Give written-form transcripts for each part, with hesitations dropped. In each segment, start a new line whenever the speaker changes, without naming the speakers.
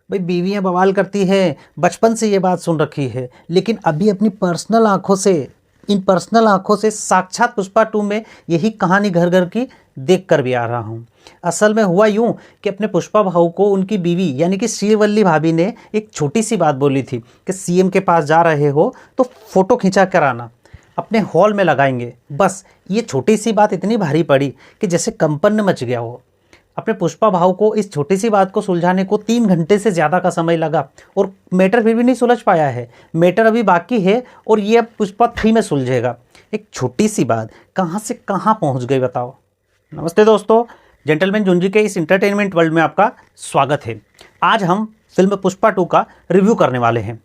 भाई बीवियाँ बवाल करती हैं, बचपन से ये बात सुन रखी है, लेकिन अभी अपनी पर्सनल आंखों से साक्षात पुष्पा 2 में यही कहानी घर घर की देख कर भी आ रहा हूँ। असल में हुआ यूँ कि अपने पुष्पा भाऊ को उनकी बीवी यानी कि श्रीवल्ली भाभी ने एक छोटी सी बात बोली थी कि सीएम के पास जा रहे हो तो फ़ोटो खिंचा कर आना, अपने हॉल में लगाएंगे। बस ये छोटी सी बात इतनी भारी पड़ी कि जैसे कंपन मच गया हो। अपने पुष्पा भाव को इस छोटी सी बात को सुलझाने को 3 घंटे से ज़्यादा का समय लगा और मैटर फिर भी नहीं सुलझ पाया है। मैटर अभी बाकी है और ये अब पुष्पा 3 में सुलझेगा। एक छोटी सी बात कहाँ से कहाँ पहुँच गई बताओ। नमस्ते दोस्तों, जेंटलमैन जुंजी के इस इंटरटेनमेंट वर्ल्ड में आपका स्वागत है। आज हम फिल्म पुष्पा 2 का रिव्यू करने वाले हैं।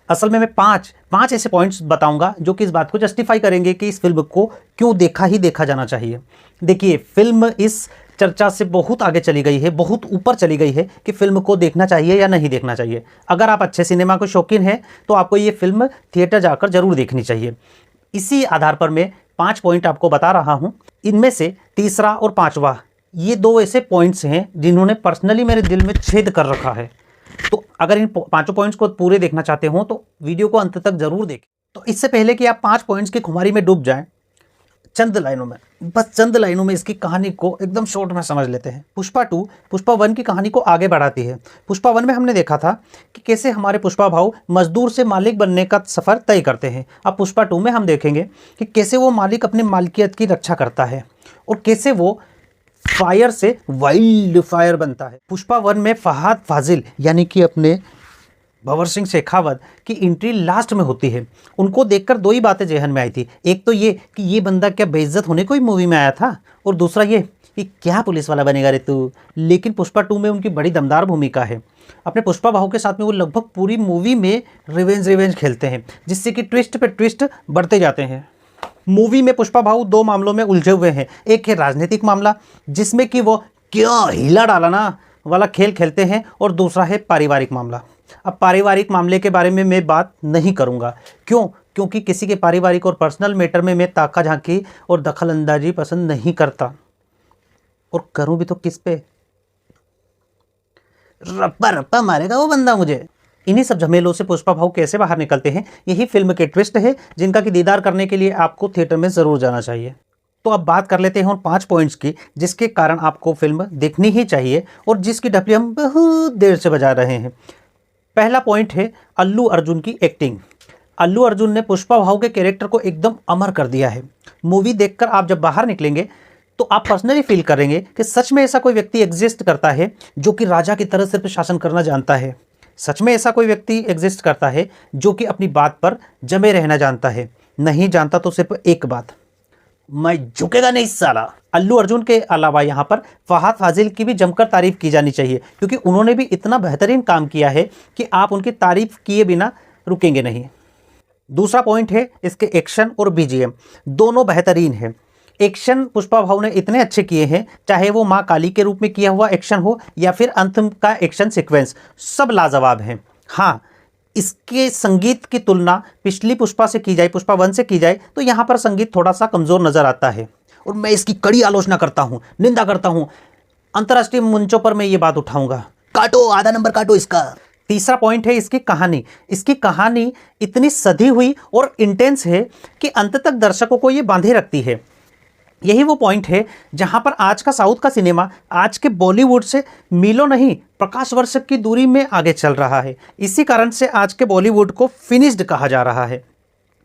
असल में मैं पाँच ऐसे पॉइंट्स बताऊंगा जो कि इस बात को जस्टिफाई करेंगे कि इस फिल्म को क्यों देखा जाना चाहिए। देखिए, फिल्म इस चर्चा से बहुत आगे चली गई है, बहुत ऊपर चली गई है कि फिल्म को देखना चाहिए या नहीं देखना चाहिए। अगर आप अच्छे सिनेमा के शौकीन हैं तो आपको ये फिल्म थिएटर जाकर जरूर देखनी चाहिए। इसी आधार पर मैं 5 पॉइंट आपको बता रहा हूँ। इनमें से तीसरा और पाँचवा ये 2 ऐसे पॉइंट्स हैं जिन्होंने पर्सनली मेरे दिल में छेद कर रखा है। तो अगर इन 5 पॉइंट्स को पूरे देखना चाहते हो तो वीडियो को अंत तक जरूर देखें। तो इससे पहले कि आप 5 पॉइंट्स की खुमारी में डूब जाएं, चंद लाइनों में इसकी कहानी को एकदम शॉर्ट में समझ लेते हैं। पुष्पा 2 पुष्पा 1 की कहानी को आगे बढ़ाती है। पुष्पा 1 में हमने देखा था कि कैसे हमारे पुष्पा भाऊ मजदूर से मालिक बनने का सफ़र तय करते हैं। अब पुष्पा 2 में हम देखेंगे कि कैसे वो मालिक अपने मालिकियत की रक्षा करता है और कैसे वो फायर से वाइल्ड फायर बनता है। पुष्पा 1 में फहाद फाजिल यानी कि अपने भंवर सिंह शेखावत की एंट्री लास्ट में होती है। उनको देखकर 2 ही बातें जहन में आई थी। एक तो ये कि ये बंदा क्या बेइज्जत होने को ही मूवी में आया था, और दूसरा ये कि क्या पुलिस वाला बनेगा रे तू। लेकिन पुष्पा 2 में उनकी बड़ी दमदार भूमिका है। अपने पुष्पा भाव के साथ में वो लगभग पूरी मूवी में रिवेंज खेलते हैं, जिससे कि ट्विस्ट पे ट्विस्ट बढ़ते जाते हैं। मूवी में पुष्पा भाऊ 2 मामलों में उलझे हुए हैं। एक है राजनीतिक मामला जिसमें कि वो क्या हीला डालना वाला खेल खेलते हैं, और दूसरा है पारिवारिक मामला। अब पारिवारिक मामले के बारे में मैं बात नहीं करूंगा। क्योंकि किसी के पारिवारिक और पर्सनल मैटर में मैं ताका झांकी और दखल अंदाजी पसंद नहीं करता, और करूं भी तो किस पे। रप्पा रप्पा मारेगा वो बंदा मुझे। इन्हीं सब झमेलों से पुष्पा भाऊ कैसे बाहर निकलते हैं, यही फिल्म के ट्विस्ट है जिनका कि दीदार करने के लिए आपको थिएटर में ज़रूर जाना चाहिए। तो अब बात कर लेते हैं उन 5 पॉइंट्स की जिसके कारण आपको फिल्म देखनी ही चाहिए और जिसकी डफली हम बहुत देर से बजा रहे हैं। पहला पॉइंट है अल्लू अर्जुन की एक्टिंग। अल्लू अर्जुन ने पुष्पा भाऊ के कैरेक्टर को एकदम अमर कर दिया है। मूवी देखकर आप जब बाहर निकलेंगे तो आप पर्सनली फील करेंगे कि सच में ऐसा कोई व्यक्ति एग्जिस्ट करता है जो कि राजा की तरह सिर्फ शासन करना जानता है। सच में ऐसा कोई व्यक्ति एग्जिस्ट करता है जो कि अपनी बात पर जमे रहना जानता है। नहीं जानता तो सिर्फ एक बात, मैं झुकेगा नहीं साला। अल्लू अर्जुन के अलावा यहाँ पर फहाद फाजिल की भी जमकर तारीफ की जानी चाहिए, क्योंकि उन्होंने भी इतना बेहतरीन काम किया है कि आप उनकी तारीफ किए बिना रुकेंगे नहीं। दूसरा पॉइंट है इसके एक्शन और बीजीएम, दोनों बेहतरीन है। एक्शन पुष्पा भाऊ ने इतने अच्छे किए हैं, चाहे वो माँ काली के रूप में किया हुआ एक्शन हो या फिर अंत का एक्शन सीक्वेंस, सब लाजवाब हैं। हाँ, इसके संगीत की तुलना पिछली पुष्पा से की जाए, पुष्पा 1 से की जाए, तो यहाँ पर संगीत थोड़ा सा कमज़ोर नज़र आता है, और मैं इसकी कड़ी आलोचना करता हूँ, निंदा करता हूँ। अंतर्राष्ट्रीय मंचों पर मैं ये बात उठाऊंगा। काटो, आधा नंबर काटो इसका। तीसरा पॉइंट है इसकी कहानी। इसकी कहानी इतनी सधी हुई और इंटेंस है कि अंत तक दर्शकों को ये बांधे रखती है। यही वो पॉइंट है जहां पर आज का साउथ का सिनेमा आज के बॉलीवुड से मीलों नहीं प्रकाश वर्ष की दूरी में आगे चल रहा है। इसी कारण से आज के बॉलीवुड को फिनिश्ड कहा जा रहा है,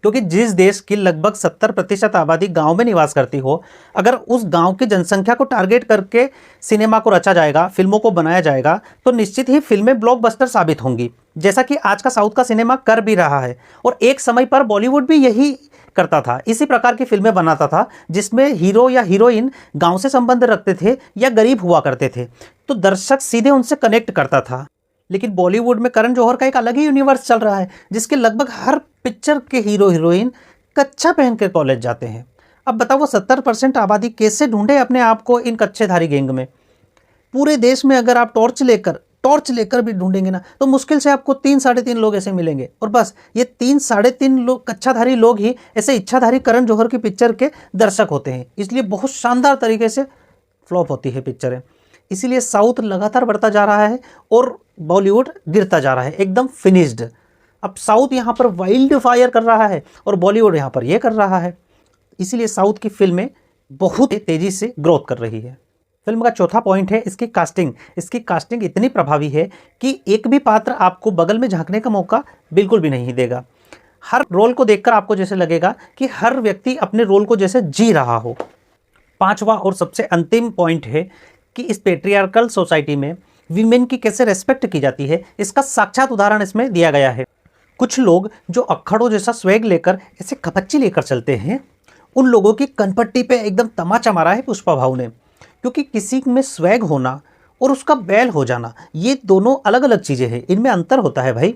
क्योंकि जिस देश की लगभग 70% आबादी गांव में निवास करती हो, अगर उस गांव की जनसंख्या को टारगेट करके सिनेमा को रचा जाएगा, फिल्मों को बनाया जाएगा, तो निश्चित ही फिल्में ब्लॉकबस्टर साबित होंगी, जैसा कि आज का साउथ का सिनेमा कर भी रहा है। और एक समय पर बॉलीवुड भी यही करता था, इसी प्रकार की फिल्में बनाता था जिसमें हीरो या हीरोइन गांव से संबंध रखते थे या गरीब हुआ करते थे, तो दर्शक सीधे उनसे कनेक्ट करता था। लेकिन बॉलीवुड में करण जौहर का एक अलग ही यूनिवर्स चल रहा है, जिसके लगभग हर पिक्चर के हीरो हीरोइन कच्छा पहन के कॉलेज जाते हैं। अब बताओ वो 70% आबादी कैसे ढूंढे अपने आप को इन कच्छेधारी गैंग में। पूरे देश में अगर आप टॉर्च लेकर भी ढूंढेंगे ना, तो मुश्किल से आपको 3-3.5 लोग ऐसे मिलेंगे, और बस ये 3-3.5 लोग कच्छाधारी लोग ही ऐसे इच्छाधारी करण जौहर की पिक्चर के दर्शक होते हैं। इसलिए बहुत शानदार तरीके से फ्लॉप होती है पिक्चरें। इसीलिए साउथ लगातार बढ़ता जा रहा है और बॉलीवुड गिरता जा रहा है, एकदम फिनिश्ड। अब साउथ यहाँ पर वाइल्ड फायर कर रहा है और बॉलीवुड यहाँ पर ये कर रहा है, इसीलिए साउथ की फिल्में बहुत तेज़ी से ग्रोथ कर रही है। फिल्म का चौथा पॉइंट है इसकी कास्टिंग। इसकी कास्टिंग इतनी प्रभावी है कि एक भी पात्र आपको बगल में झांकने का मौका बिल्कुल भी नहीं देगा। हर रोल को देखकर आपको जैसे लगेगा कि हर व्यक्ति अपने रोल को जैसे जी रहा हो। पांचवा और सबसे अंतिम पॉइंट है कि इस पेट्रियार्कल सोसाइटी में वीमेन की कैसे रेस्पेक्ट की जाती है, इसका साक्षात उदाहरण इसमें दिया गया है। कुछ लोग जो अक्खड़ों जैसा स्वैग लेकर ऐसे कपच्ची लेकर चलते हैं, उन लोगों की कनपट्टी पे एकदम तमाचा मारा है पुष्पा भाऊ ने। क्योंकि किसी में स्वैग होना और उसका बैल हो जाना, ये दोनों अलग अलग चीज़ें हैं, इनमें अंतर होता है भाई।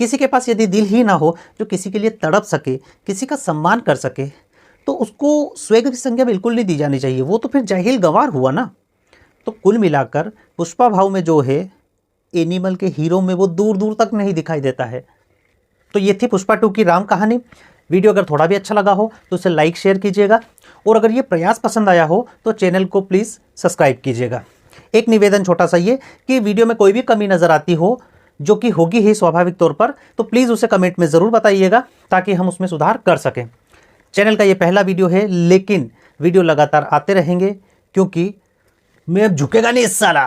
किसी के पास यदि दिल ही ना हो जो किसी के लिए तड़प सके, किसी का सम्मान कर सके, तो उसको स्वैग की संज्ञा बिल्कुल नहीं दी जानी चाहिए, वो तो फिर जाहिल गंवार हुआ ना। तो कुल मिलाकर पुष्पा भाऊ में जो है एनिमल के हीरो में वो दूर दूर तक नहीं दिखाई देता है। तो ये थी पुष्पा 2 की राम कहानी। वीडियो अगर थोड़ा भी अच्छा लगा हो तो उसे लाइक शेयर कीजिएगा, और अगर ये प्रयास पसंद आया हो तो चैनल को प्लीज़ सब्सक्राइब कीजिएगा। एक निवेदन छोटा सा ये कि वीडियो में कोई भी कमी नज़र आती हो, जो कि होगी ही स्वाभाविक तौर पर, तो प्लीज़ उसे कमेंट में ज़रूर बताइएगा ताकि हम उसमें सुधार कर सकें। चैनल का ये पहला वीडियो है, लेकिन वीडियो लगातार आते रहेंगे क्योंकि मैं अब झुकेगा नहीं इस साला।